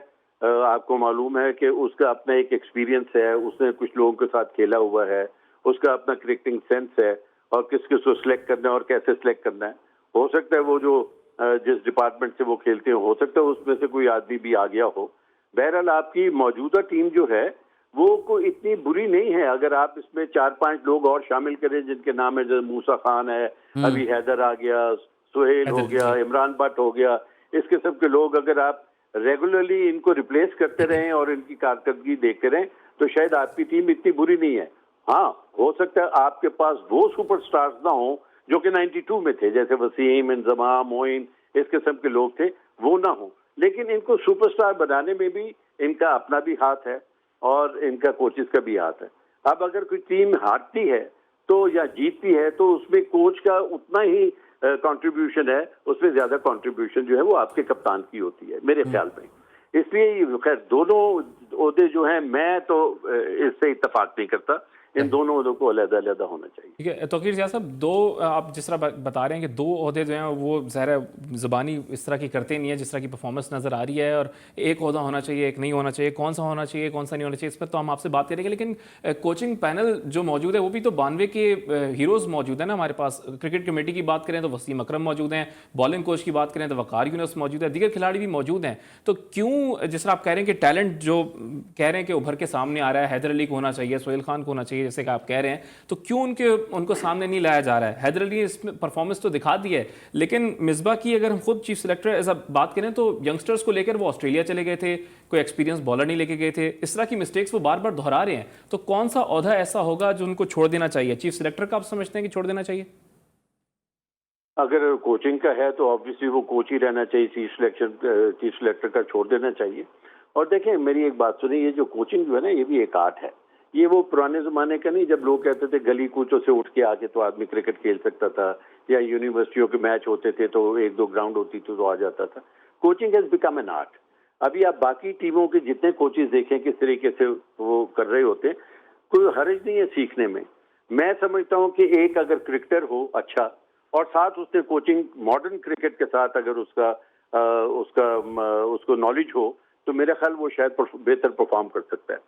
आपको मालूम है कि उसका अपना एक एक्सपीरियंस है, उसने कुछ लोगों के साथ खेला हुआ है, उसका अपना क्रिकेटिंग सेंस है और किस किस को सिलेक्ट करना है और कैसे सिलेक्ट करना है। हो सकता है वो जो जिस डिपार्टमेंट से वो खेलते हो सकता है उसमें से कोई आदमी भी आ गया हो। बहरहाल आपकी मौजूदा टीम जो है वो कोई इतनी बुरी नहीं है। अगर आप इसमें 4-5 लोग और शामिल करें जिनके नाम है, जैसे मूसा खान है, अभी हैदर आ गया, सुहेल हो गया, इमरान भट्ट हो गया, इस किस्म के लोग अगर आप रेगुलरली इनको रिप्लेस करते रहें और इनकी कारकर्दगी देखते रहें तो शायद आपकी टीम इतनी बुरी नहीं है। हाँ, हो सकता है आपके पास वो सुपरस्टार्स ना हो जो कि 92 में थे, जैसे वसीम, इंजमाम, मोइन, इस किस्म के लोग थे, वो ना हो। लेकिन इनको सुपरस्टार बनाने में भी इनका अपना भी हाथ है और इनका कोचेस का भी हाथ है। अब अगर कोई टीम हारती है तो या जीतती है तो उसमें कोच का उतना ही कंट्रीब्यूशन है, उसमें ज्यादा कंट्रीब्यूशन जो है वो आपके कप्तान की होती है मेरे ख्याल में। इसलिए खैर दोनों ओहदे जो हैं मैं तो इससे इत्तेफाक नहीं करता, इन दोनों ओहदों को अलग-अलग होना चाहिए। ठीक है तौकीर ज़िया साहब, 2 आप जिस तरह बता रहे हैं कि 2 ओहदे जो हैं वो ज़ाहिर ज़बानी इस तरह की करते नहीं है जिस तरह की परफॉर्मेंस नज़र आ रही है, और एक ओहदा होना चाहिए, एक नहीं होना चाहिए, कौन सा होना चाहिए, कौन सा नहीं होना चाहिए, इस पर तो हम आपसे बात करेंगे। लेकिन कोचिंग पैनल जो मौजूद है वो भी तो 92 के हीरोज़ मौजूद है ना हमारे पास। क्रिकेट कमेटी की बात करें तो वसीम अकरम मौजूद हैं, बॉलिंग कोच की बात करें तो वकार यूनुस मौजूद है, दीगर खिलाड़ी भी मौजूद हैं। तो क्यों जिस तरह आप कह रहे हैं कि टैलेंट जो कह रहे हैं कि उभर के सामने आ रहा है, हैदर अली को होना चाहिए, सोहेल खान को होना चाहिए, जैसे कि आप कह रहे हैं, तो क्यों उनको सामने नहीं लाया जा रहा है? हैदर अली इसमें परफॉर्मेंस तो दिखा दी है, लेकिन मिसबा की अगर हम खुद चीफ सेलेक्टर ऐसा बात करें तो यंगस्टर्स को लेकर वो ऑस्ट्रेलिया चले गए थे, कोई एक्सपीरियंस बॉलर नहीं लेके गए थे, इस तरह की मिस्टेक्स वो बार बार दोहरा रहे हैं। तो कौन सा ओहदा ऐसा होगा जो उनको छोड़ देना चाहिए? चीफ सेलेक्टर का आप समझते हैं कि छोड़ देना चाहिए? अगर कोचिंग का है तो ऑब्वियसली वो कोच ही रहना चाहिए, चीफ सेलेक्टर का छोड़ देना चाहिए। और देखें मेरी एक बात सुनिए, ये जो कोचिंग जो है ना ये भी एक आर्ट है। ये वो पुराने जमाने का नहीं जब लोग कहते थे गली कूचों से उठ के आके तो आदमी क्रिकेट खेल सकता था, या यूनिवर्सिटियों के मैच होते थे तो 1-2 ग्राउंड होती थी तो आ जाता था। Coaching has become an art. अभी आप बाकी टीमों के जितने कोचेज देखें किस तरीके से वो कर रहे होते हैं, कोई हर्ज नहीं है सीखने में। मैं समझता हूँ कि एक अगर क्रिकेटर हो अच्छा और साथ उसने कोचिंग मॉडर्न क्रिकेट के साथ अगर उसको नॉलेज हो तो मेरा ख्याल वो शायद बेहतर परफॉर्म कर सकता है।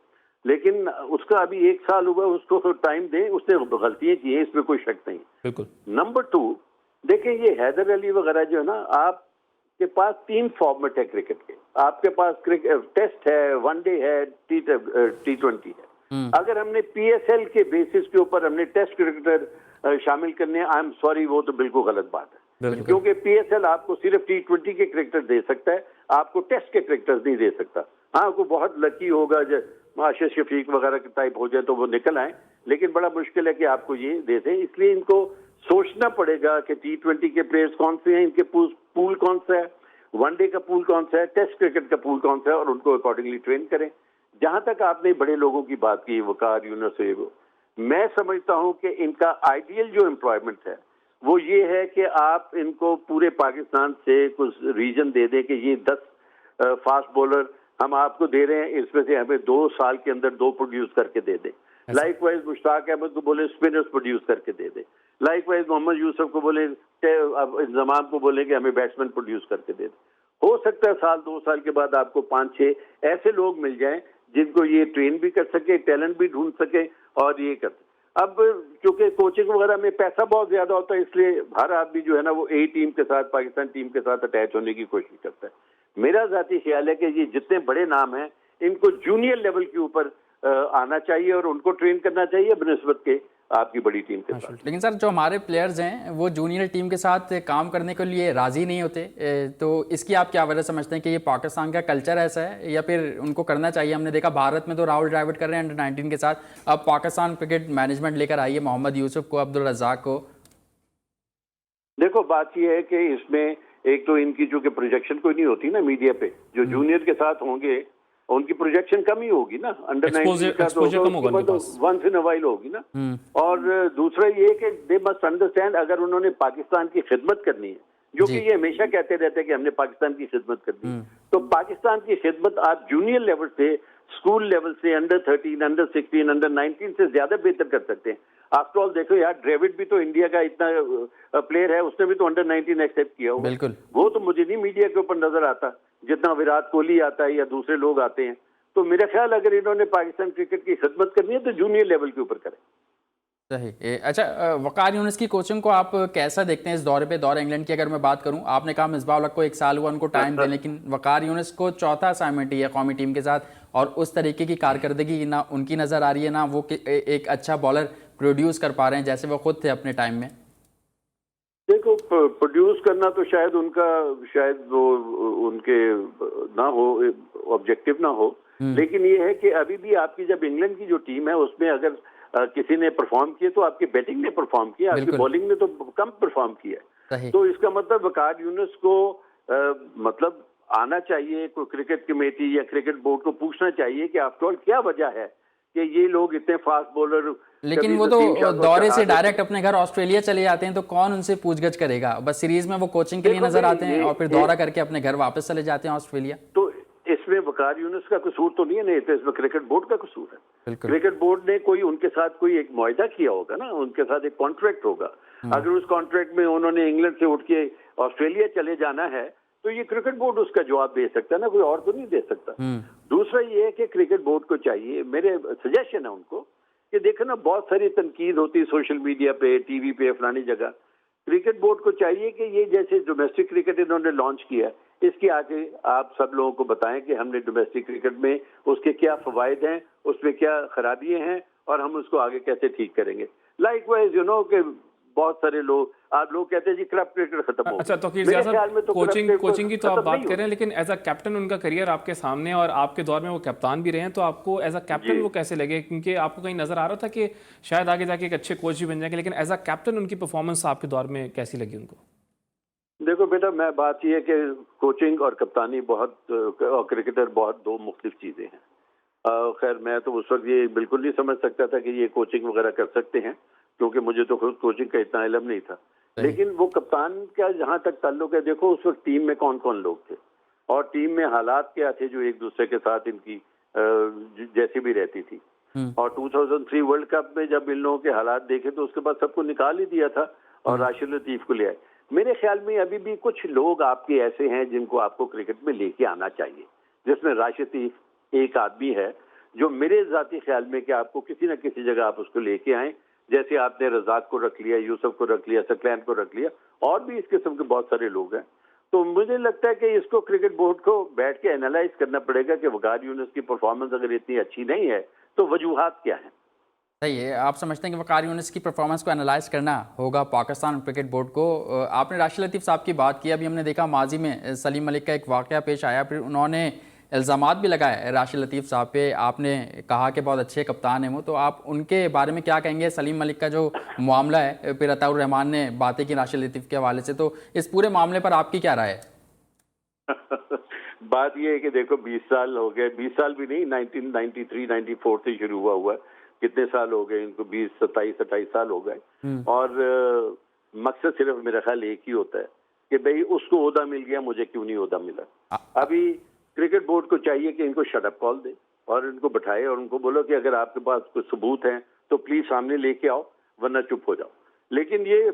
लेकिन उसका अभी 1 साल हुआ, उसको टाइम दें, उसने गलतियां की हैं, इसमें कोई शक नहीं। बिल्कुल। नंबर 2, देखें ये हैदर अली वगैरह जो है ना, आपके पास 3 फॉर्मेट है क्रिकेट के। आपके पास टेस्ट है, वनडे है, T20 है। अगर हमने PSL के बेसिस के ऊपर हमने टेस्ट क्रिकेटर शामिल करने, आई एम सॉरी, वो तो बिल्कुल गलत बात है, क्योंकि PSL आपको सिर्फ T20 के क्रिकेटर दे सकता है, आपको टेस्ट के क्रिकेटर्स नहीं दे सकता। हाँ, कोई बहुत लकी होगा, आशीष शफीक वगैरह के टाइप हो जाए तो वो निकल आए, लेकिन बड़ा मुश्किल है कि आपको ये दे दें। इसलिए इनको सोचना पड़ेगा कि T20 के प्लेयर्स कौन से हैं, इनके पूल कौन सा है, वनडे का पूल कौन सा है, टेस्ट क्रिकेट का पूल कौन सा है, और उनको अकॉर्डिंगली ट्रेन करें। जहां तक आपने बड़े लोगों की बात की, वकार, यूनुस, मैं समझता हूं कि इनका आइडियल जो एम्प्लॉयमेंट है वो ये है कि आप इनको पूरे पाकिस्तान से कुछ रीजन दे दें कि ये 10 फास्ट बॉलर हम आपको दे रहे हैं, इसमें से हमें 2 साल के अंदर 2 प्रोड्यूस करके दे दे। लाइकवाइज मुश्ताक अहमद को बोले स्पिनर्स प्रोड्यूस करके दे दे। लाइकवाइज मोहम्मद यूसुफ को बोले, इंजमाम को बोले कि हमें बैट्समैन प्रोड्यूस करके दे दे। हो सकता है साल 2 साल के बाद आपको 5-6 ऐसे लोग मिल जाएं जिनको ये ट्रेन भी कर सके, टैलेंट भी ढूंढ सके और ये कर सके। अब क्योंकि कोचिंग वगैरह में पैसा बहुत ज्यादा होता है, इसलिए हर आदमी जो है ना वो A टीम के साथ, पाकिस्तान टीम के साथ अटैच होने की कोशिश करता है। मेरा जाती ख्याल है कि ये जितने बड़े नाम हैं इनको जूनियर लेवल के ऊपर आना चाहिए और उनको ट्रेन करना चाहिए बनिस्बत के आपकी बड़ी टीम के साथ। लेकिन सर, जो हमारे प्लेयर्स हैं वो जूनियर टीम के साथ काम करने के लिए राजी नहीं होते, तो इसकी आप क्या वजह समझते हैं कि ये पाकिस्तान का कल्चर ऐसा है या फिर उनको करना चाहिए? हमने देखा भारत में तो राहुल द्रविड़ कर रहे हैं अंडर-19 के साथ, अब पाकिस्तान क्रिकेट मैनेजमेंट लेकर आई है मोहम्मद यूसुफ को, अब्दुल रज़ाक को। देखो, बात यह है कि इसमें एक तो इनकी जो कि प्रोजेक्शन कोई नहीं होती ना मीडिया पे, जो जूनियर के साथ होंगे उनकी प्रोजेक्शन कम ही होगी ना, अंडर-19 का तो वंस इन अ वाइल होगी ना। और दूसरा ये कि दे मस्ट अंडरस्टैंड, अगर उन्होंने पाकिस्तान की खिदमत करनी है, जो कि ये हमेशा कहते रहते हैं कि हमने पाकिस्तान की खिदमत करनी है, तो पाकिस्तान की खिदमत आप जूनियर लेवल से, स्कूल लेवल से, अंडर-13, अंडर-16, अंडर-19 से ज्यादा बेहतर कर सकते हैं। आफ्टर ऑल देखो यार, द्रविड़ भी तो इंडिया का इतना प्लेयर है, उसने भी तो अंडर-19 एक्सेप्ट किया हुआ। बिल्कुल। वो तो मुझे नहीं मीडिया के ऊपर नजर आता जितना विराट कोहली आता है या दूसरे लोग आते हैं। तो मेरा ख्याल अगर इन्होंने पाकिस्तान क्रिकेट की खिदमत करनी है तो जूनियर लेवल के ऊपर करें। सही। अच्छा, वकार यूनुस की कोचिंग को आप कैसा देखते हैं इस दौरे पे? दौरे इंग्लैंड की अगर मैं बात करूं, आपने कहा मिसबाह उल हक को 1 साल हुआ उनको टाइम दें, लेकिन वकार यूनुस को चौथा असाइनमेंट ही है कौमी टीम के साथ, और उस तरीके की कारकर्दगी ना उनकी नज़र आ रही है, ना वो एक अच्छा बॉलर प्रोड्यूस कर पा रहे हैं जैसे वो खुद थे अपने टाइम में। देखो, प्रोड्यूस करना तो शायद वो उनके ना हो, ऑब्जेक्टिव ना हो, लेकिन ये है कि अभी भी आपकी जब इंग्लैंड की जो टीम है उसमें अगर किसी ने परफॉर्म किया तो आपकी बैटिंग ने परफॉर्म किया, आपकी बॉलिंग ने तो कम परफॉर्म किया। तो इसका मतलब वकार यूनुस को मतलब आना चाहिए, कोई क्रिकेट कमेटी या क्रिकेट बोर्ड को पूछना चाहिए कि आफ्टर ऑल क्या वजह है कि ये लोग इतने फास्ट बॉलर। लेकिन वो तो दौरे से डायरेक्ट अपने घर ऑस्ट्रेलिया चले जाते हैं, तो कौन उनसे पूछगछ करेगा? बस सीरीज में वो कोचिंग के लिए नजर आते हैं और फिर दौरा करके अपने घर वापस चले जाते हैं ऑस्ट्रेलिया। तो इसमें वकार यूनुस का कसूर तो नहीं है, नहीं, तो इसमें क्रिकेट बोर्ड का कसूर है। क्रिकेट बोर्ड ने कोई उनके साथ कोई एक मुआहदा किया होगा ना, उनके साथ एक कॉन्ट्रैक्ट होगा। अगर उस कॉन्ट्रैक्ट में उन्होंने इंग्लैंड से उठ के ऑस्ट्रेलिया चले जाना है तो ये क्रिकेट बोर्ड उसका जवाब दे सकता है ना, कोई और तो नहीं दे सकता। दूसरा ये है कि क्रिकेट बोर्ड को चाहिए, मेरे सजेशन है उनको कि देखो ना, बहुत सारी तनकीद होती है सोशल मीडिया पे, टीवी पे, फलानी जगह। क्रिकेट बोर्ड को चाहिए कि ये जैसे डोमेस्टिक क्रिकेट इन्होंने लॉन्च किया है, इसके आगे आप सब लोगों को बताएं कि हमने डोमेस्टिक क्रिकेट में उसके क्या फवायद हैं, उसमें क्या खराबियां हैं और हम उसको आगे कैसे ठीक करेंगे। लाइकवाइज यू नो कि बहुत सारे लोग कहते हैं जी करप्ट क्रिकेट खत्म हो। अच्छा, तो कोचिंग की तो आप बात कर रहे हैं, लेकिन एज अ कैप्टन उनका करियर आपके सामने और आपके दौर में वो कप्तान भी रहे हैं, तो आपको एज अ कैप्टन वो कैसे लगे? क्योंकि आपको कहीं नजर आ रहा था कि शायद आगे जाके एक अच्छे कोच भी बन जाएंगे, लेकिन एज अ कैप्टन उनकी परफॉर्मेंस आपके दौर में कैसी लगी उनको? देखो बेटा, मैं बात यह है कि कोचिंग और कप्तानी बहुत और क्रिकेटर बहुत दो मुख्तलिफ चीजें हैं। खैर, मैं तो उस वक्त ये बिल्कुल नहीं समझ सकता था कि ये कोचिंग वगैरह कर सकते हैं, क्योंकि मुझे तो खुद कोचिंग का इतना इल्म नहीं था। लेकिन वो कप्तान का जहां तक ताल्लुक है, देखो उस वक्त टीम में कौन कौन लोग थे और टीम में हालात क्या थे जो एक दूसरे के साथ इनकी जैसी भी रहती थी। और 2003 वर्ल्ड कप में जब इन लोगों के हालात देखे तो उसके बाद सबको निकाल ही दिया था और राशिद लतीफ को ले आए। मेरे ख्याल में अभी भी कुछ लोग आपके ऐसे हैं जिनको आपको क्रिकेट में लेके आना चाहिए, जिसमें राशिद लतीफ एक आदमी है जो मेरे जाती ख्याल में कि आपको किसी न किसी जगह आप उसको लेके आए, जैसे आपने रजाक को रख लिया, यूसुफ को रख लिया, सकलैन को रख लिया, और भी इस किस्म के बहुत सारे लोग हैं। तो मुझे लगता है कि इसको क्रिकेट बोर्ड को बैठ के एनालाइज करना पड़ेगा कि वकार यूनुस की परफॉर्मेंस अगर इतनी अच्छी नहीं है तो वजूहात क्या हैं। सही है, आप समझते हैं कि वकार यूनुस की परफॉर्मेंस को एनालाइज करना होगा पाकिस्तान क्रिकेट बोर्ड को। आपने राशिद लतीफ़ साहब की बात की, अभी हमने देखा माजी में सलीम मलिक का एक वाक़या पेश आया, फिर उन्होंने इल्ज़ामात भी लगाए राशिद लतीफ़ साहब पे, आपने कहा कि बहुत अच्छे कप्तान हैं वो, तो आप उनके बारे में क्या कहेंगे? सलीम मलिक का जो मामला है, फिर अताउर रहमान ने बातें की राशिद लतीफ़ के हवाले से, तो इस पूरे मामले पर आपकी क्या राय है? बात यह है कि देखो 20 साल हो गए, 20 साल भी नहीं, 1993-94 से शुरू हुआ है, कितने साल हो गए इनको, 20, 27-28 साल हो गए। और मकसद सिर्फ मेरा ख्याल एक ही होता है कि भाई उसको ओहदा मिल गया, मुझे क्यों नहीं ओहदा मिला। अभी क्रिकेट बोर्ड को चाहिए कि इनको शट अप कॉल दे और इनको बैठाए और उनको बोलो कि अगर आपके पास कोई सबूत हैं तो प्लीज सामने लेके आओ, वरना चुप हो जाओ। लेकिन ये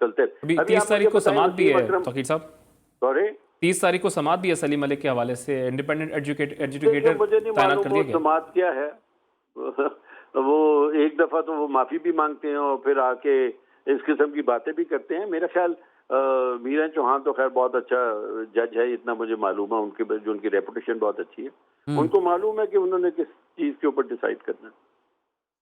चलते अभी 30 तारीख को समाअत भी है तौकीर साहब, सॉरी 30 तारीख को समाअत भी है सलीम मलिक के हवाले से, इंडिपेंडेंट एजुकेटर मुझे नहीं तैनात कर दिया मालूम समाअत क्या है। वो एक दफा तो वो माफी भी मांगते हैं और फिर आके इस किस्म की बातें भी करते हैं। मेरा ख्याल मीरा चौहान तो खैर बहुत अच्छा जज है, इतना मुझे मालूम है, उनकी जो उनकी रेपुटेशन बहुत अच्छी है, उनको मालूम है कि उन्होंने किस चीज के ऊपर डिसाइड करना है।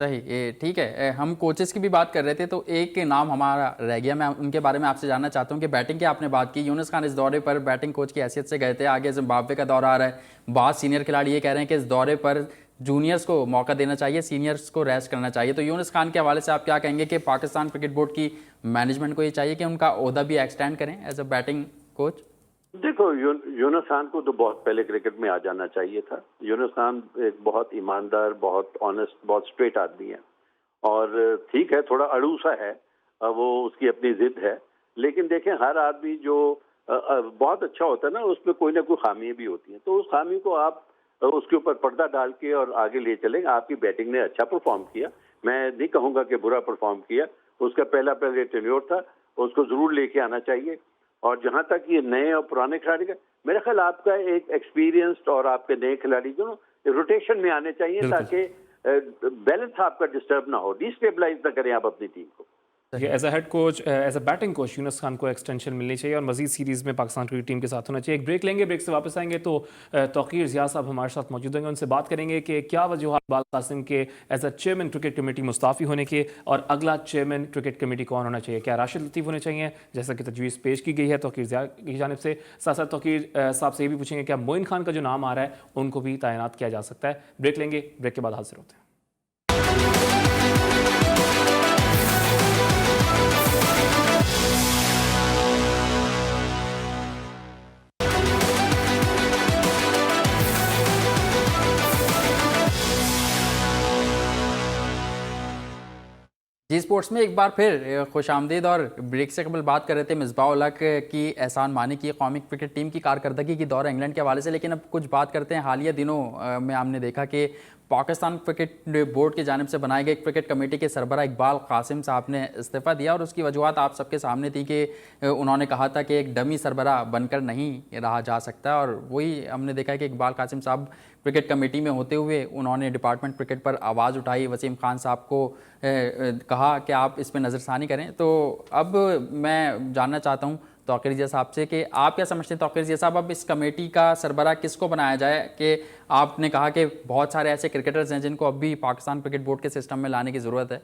सही, ये ठीक है। हम कोचेस की भी बात कर रहे थे, तो एक नाम हमारा रह गया, मैं उनके बारे में आपसे जानना चाहता हूं कि बैटिंग की आपने बात की, यूनुस खान इस दौरे पर बैटिंग कोच की हैसियत से गए थे, आगे जिम्बाब्वे का दौरा आ रहा है, बाद सीनियर खिलाड़ी ये कह रहे हैं कि इस दौरे पर जूनियर्स को मौका देना चाहिए, सीनियर्स को रेस्ट करना चाहिए। तो यूनुस खान के हवाले से आप क्या कहेंगे कि पाकिस्तान क्रिकेट बोर्ड की मैनेजमेंट को ये चाहिए कि उनका ओहदा भी एक्सटेंड करें एज अ बैटिंग कोच? देखो यूनुस खान को तो बहुत पहले क्रिकेट में आ जाना चाहिए था। यूनुस खान एक बहुत ईमानदार, बहुत ऑनेस्ट, बहुत स्ट्रेट आदमी है और ठीक है थोड़ा अड़ूसा है, वो उसकी अपनी जिद है, लेकिन देखें हर आदमी जो बहुत अच्छा होता है ना, उसमें कोई ना कोई खामी भी होती है, तो उस खामी को आप उसके ऊपर पर्दा डाल के और आगे ले चलें। आपकी बैटिंग ने अच्छा परफॉर्म किया, मैं नहीं कहूंगा कि बुरा परफॉर्म किया, उसका पहला टेन्योर था, उसको जरूर लेके आना चाहिए। और जहां तक ये नए और पुराने खिलाड़ी का, मेरा ख्याल आपका एक एक्सपीरियंस्ड और आपके नए खिलाड़ी जो रोटेशन में आने चाहिए ताकि बैलेंस आपका डिस्टर्ब ना हो, डिस्टेबलाइज ना करें आप अपनी टीम को। As a head coach, as a batting coach Younis Khan को एक्सटेंशन मिलनी चाहिए और मजीद सीरीज़ में पाकिस्तान क्रिकेट टीम के साथ होना चाहिए। एक ब्रेक लेंगे, ब्रेक से वापस आएंगे तो तौकीर ज़िया साहब हमारे साथ मौजूद होंगे, उनसे बात करेंगे कि क्या वजूहात इकबाल कासिम के as a chairman cricket committee मुस्ताफ़ी होने के, और अगला चेयरमैन क्रिकेट कमेटी कौन होना चाहिए। क्या राशिद लतीफ़ होने चाहिए जैसा कि तजवीज़ पेश की गई है तौकीर ज़िया की जानिब से? साथ साथ तौकीर साहब से ये भी पूछेंगे क्या मोइन खान का जो नाम आ रहा है उनको भी तैनात किया जा सकता है। ब्रेक लेंगे, ब्रेक के बाद हाजिर होते हैं। जी स्पोर्ट्स में एक बार फिर खुश आमदीद। और ब्रेक से कबल बात कर रहे थे मिसबाह उल हक की, एहसान मानी की कौमी क्रिकेट टीम की कारकर्दगी की दौर इंग्लैंड के हवाले से, लेकिन अब कुछ बात करते हैं। हालिया दिनों में हमने देखा कि पाकिस्तान क्रिकेट बोर्ड की जानिब से बनाए गए क्रिकेट कमेटी के सरबरा इकबाल कासिम साहब ने इस्तीफ़ा दिया और उसकी वजूहत आप सबके सामने थी कि उन्होंने कहा था कि एक डमी सरबरा बनकर नहीं रहा जा सकता, और वही हमने देखा है कि इकबाल कासिम साहब क्रिकेट कमेटी में होते हुए उन्होंने डिपार्टमेंट क्रिकेट पर आवाज़ उठाई, वसीम खान साहब को कहा कि आप इस पर नज़रसानी करें। तो अब मैं जानना चाहता हूँ तौकीर ज़िया साहब से कि आप क्या समझते हैं तौकीर ज़िया साहब, अब इस कमेटी का सरबरा किसको बनाया जाए? कि आपने कहा कि बहुत सारे ऐसे क्रिकेटर्स हैं जिनको अब भी पाकिस्तान क्रिकेट बोर्ड के सिस्टम में लाने की ज़रूरत है।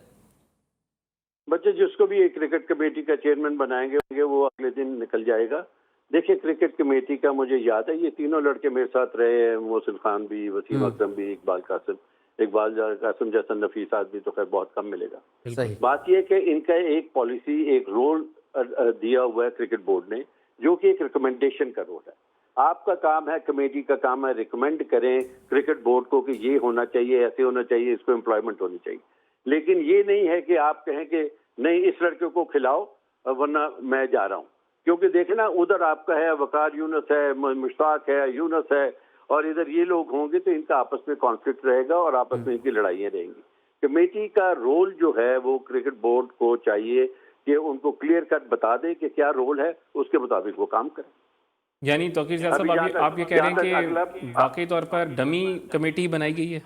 बच्चे जिसको भी एक क्रिकेट कमेटी का चेयरमैन बनाएंगे वो अगले दिन निकल जाएगा। देखिए क्रिकेट कमेटी का मुझे याद है, ये तीनों लड़के मेरे साथ रहे हैं, मोहसिन खान भी, वसीम अकरम भी, इकबाल कासिम जैसा नफीस आदमी तो खैर बहुत कम मिलेगा। बात यह कि इनका एक पॉलिसी, एक रोल दिया हुआ है क्रिकेट बोर्ड ने, जो कि एक रिकमेंडेशन का रोल है। आपका काम है, कमेटी का काम है, रिकमेंड करें क्रिकेट बोर्ड को कि ये होना चाहिए, ऐसे होना चाहिए, इसको एम्प्लॉयमेंट होनी चाहिए। लेकिन ये नहीं है कि आप कहें कि नहीं इस लड़के को खिलाओ वरना मैं जा रहा हूँ, क्योंकि देखे ना उधर आपका है वकार यूनुस है, मुश्ताक है, यूनुस है, और इधर ये लोग होंगे तो इनका आपस में कॉन्फ्लिक्ट रहेगा और आपस में इनकी लड़ाइयाँ रहेंगी। कमेटी का रोल जो है वो क्रिकेट बोर्ड को चाहिए कि उनको क्लियर कट बता दें कि क्या रोल है, उसके मुताबिक वो काम करें। यानी तौकीर साहब आप ये कह रहे हैं कि वाकई तौर पर डमी कमेटी बनाई गई है?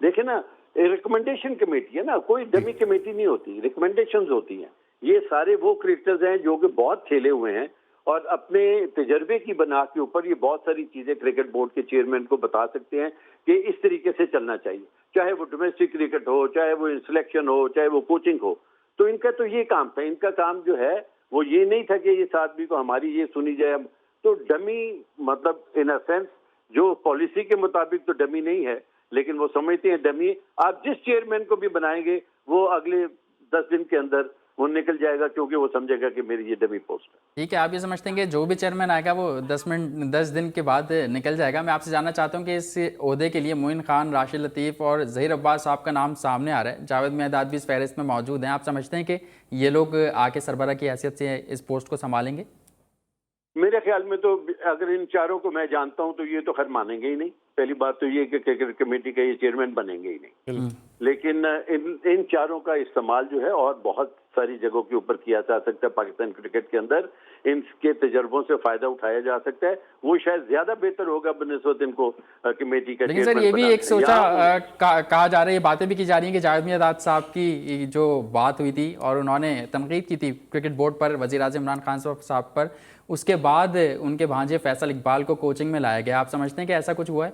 देखे ना, रिकमेंडेशन कमेटी है ना, कोई डमी कमेटी नहीं होती, रिकमेंडेशंस होती हैं। ये सारे वो क्रिकेटर्स हैं जो कि बहुत खेले हुए हैं और अपने तजर्बे की बना के ऊपर ये बहुत सारी चीजें क्रिकेट बोर्ड के चेयरमैन को बता सकते हैं कि इस तरीके से चलना चाहिए, चाहे वो डोमेस्टिक क्रिकेट हो, चाहे वो सिलेक्शन हो, चाहे वो कोचिंग हो। तो इनका तो ये काम था, इनका काम जो है वो ये नहीं था कि इस आदमी को हमारी ये सुनी जाए। तो डमी मतलब इन अ सेंस जो पॉलिसी के मुताबिक तो डमी नहीं है, लेकिन वो समझते हैं डमी। आप जिस चेयरमैन को भी बनाएंगे वो अगले 10 दिन के अंदर वो निकल जाएगा, क्योंकि वो समझेगा कि मेरी ये डमी पोस्ट है। ठीक है, आप ये समझते हैं कि जो भी चेयरमैन आएगा वो 10 दिन के बाद निकल जाएगा। मैं आपसे जानना चाहता हूं कि इस ओहदे के लिए मोइन खान, राशिद लतीफ़ और ज़हीर अब्बास साहब का नाम सामने आ रहा है, जावेद मियादाद भी इस फहरिस्त में मौजूद हैं। आप समझते हैं कि ये लोग आके सरबरा की हैसियत से इस पोस्ट को संभालेंगे? मेरे ख्याल में तो अगर इन चारों को मैं जानता हूं तो ये तो खैर मानेंगे ही नहीं। पहली बात तो ये कि क्रिकेट कमेटी का ये चेयरमैन बनेंगे ही नहीं। लेकिन इन चारों का इस्तेमाल जो है और बहुत सारी जगहों के ऊपर किया जा सकता है पाकिस्तान क्रिकेट के अंदर, इनके तजर्बों से फायदा उठाया जा सकता है। वो शायद ज्यादा बेहतर होगा बनस्बत इनको कमेटी का। लेकिन सर ये भी एक सोचा कहा जा रहा है, ये बातें भी की जा रही हैं कि जावेद मियादाद साहब की जो बात हुई थी और उन्होंने तनकीद की थी क्रिकेट बोर्ड पर, वज़ीर आज़म इमरान खान साहब पर, उसके बाद उनके भांजे फैसल इकबाल को कोचिंग में लाया गया। आप समझते हैं कि ऐसा कुछ हुआ है?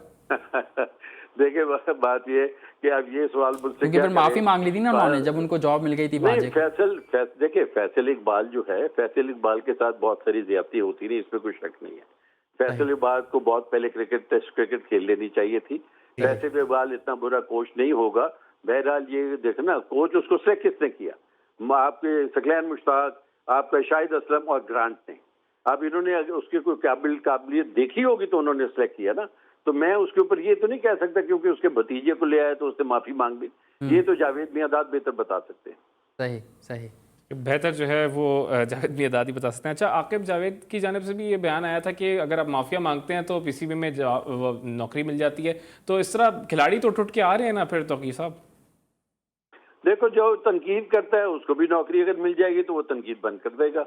देखिए बात ये कि अब ये सवाल मुझसे क्योंकि फिर माफी मांग ली थी ना उन्होंने जब उनको जॉब मिल गई थी भांजे को। देखिए फैसल इकबाल जो है, फैसल इकबाल के साथ बहुत सारी ज्यादती होती रही, इसमें कोई शक नहीं है। फैसल इकबाल को बहुत पहले टेस्ट क्रिकेट खेल लेनी चाहिए थी। फैसल इकबाल इतना बुरा कोच नहीं होगा। बहरहाल ये देखना, कोच उसको सिलेक्ट किसने किया? आपके सकलैन मुश्ताक, आपका शाहिद असलम और ग्रांट ने। अब इन्होंने उसकी कोई काबिलियत देखी होगी तो उन्होंने सिलेक्ट किया ना। तो मैं उसके ऊपर ये तो नहीं कह सकता क्योंकि उसके भतीजे को ले आया तो उससे माफी मांग ली। ये तो जावेद मियादाद बेहतर बता सकते हैं। सही सही, बेहतर जो है वो जावेद मियादाद ही बता सकते हैं। अच्छा, आकिब, जावेद की जानिब से भी ये बयान आया था कि अगर आप माफिया मांगते हैं तो पीसीबी में नौकरी मिल जाती है। तो इस तरह खिलाड़ी तो टूट के आ रहे हैं ना फिर तौकीर साहब? देखो, जो तनकीद करता है उसको भी नौकरी अगर मिल जाएगी तो वो तनकीद बंद कर देगा,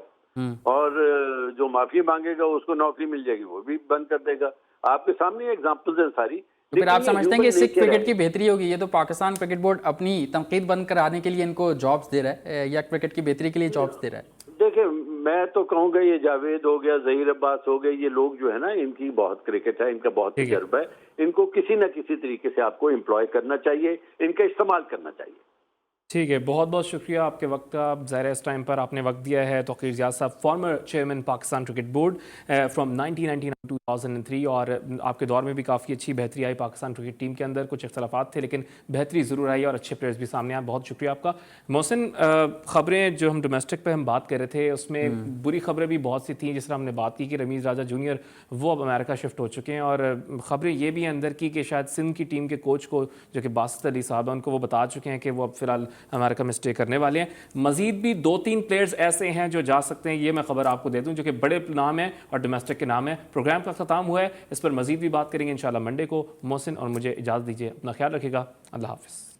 और जो माफी मांगेगा उसको नौकरी मिल जाएगी वो भी बंद कर देगा। आपके सामने एग्जांपल्स हैं सारी। तो फिर आप समझते हैं कि सिख क्रिकेट की बेहतरी होगी? ये तो पाकिस्तान क्रिकेट बोर्ड अपनी तनकीद बंद कराने के लिए इनको जॉब्स दे रहा है या क्रिकेट की बेहतरी के लिए जॉब्स दे रहा है? देखिए, मैं तो कहूँगा ये जावेद हो गया, ज़हीर अब्बास हो गए, ये लोग जो है ना, इनकी बहुत क्रिकेट है, इनका बहुत तजर्बा है। इनको किसी न किसी तरीके से आपको एम्प्लॉय करना चाहिए, इनका इस्तेमाल करना चाहिए। ठीक है, बहुत बहुत शुक्रिया आपके वक्त का। ज़ाहिर है इस टाइम पर आपने वक्त दिया है। तौकीर ज़ियाद साहब, former chairman Pakistan cricket board from 1999 to 2003, और आपके दौर में भी काफ़ी अच्छी बेहतरी आई पाकिस्तान क्रिकेट टीम के अंदर। कुछ इख्तलाफात थे लेकिन बेहतरी ज़रूर आई और अच्छे प्लेयर्स भी सामने आए। बहुत शुक्रिया आपका। मोहसिन, ख़बरें जो हम डोमेस्टिक पे हम बात कर रहे थे उसमें बुरी खबरें भी बहुत सी थी। जिस तरह हमने बात की कि रमीज़ राजा जूनियर वो अब अमेरिका शिफ्ट हो चुके हैं, और ख़बरें ये भी हैं अंदर की कि शायद सिंध की टीम के कोच को, जो कि बासित अली साहब हैं, उनको वो बता चुके हैं कि वो अब फ़िलहाल अमेरिका में स्टे करने वाले हैं। मजीद भी 2-3 प्लेयर्स ऐसे हैं जो जा सकते हैं, ये मैं खबर आपको दे दूं, जो कि बड़े नाम है और डोमेस्टिक के नाम है। प्रोग्राम का ख़त्म हुआ है, इस पर मजीद भी बात करेंगे इंशाल्लाह मंडे को। मोहसिन और मुझे इजाज़त दीजिए, अपना ख्याल रखिएगा। अल्लाह हाफ़िज़।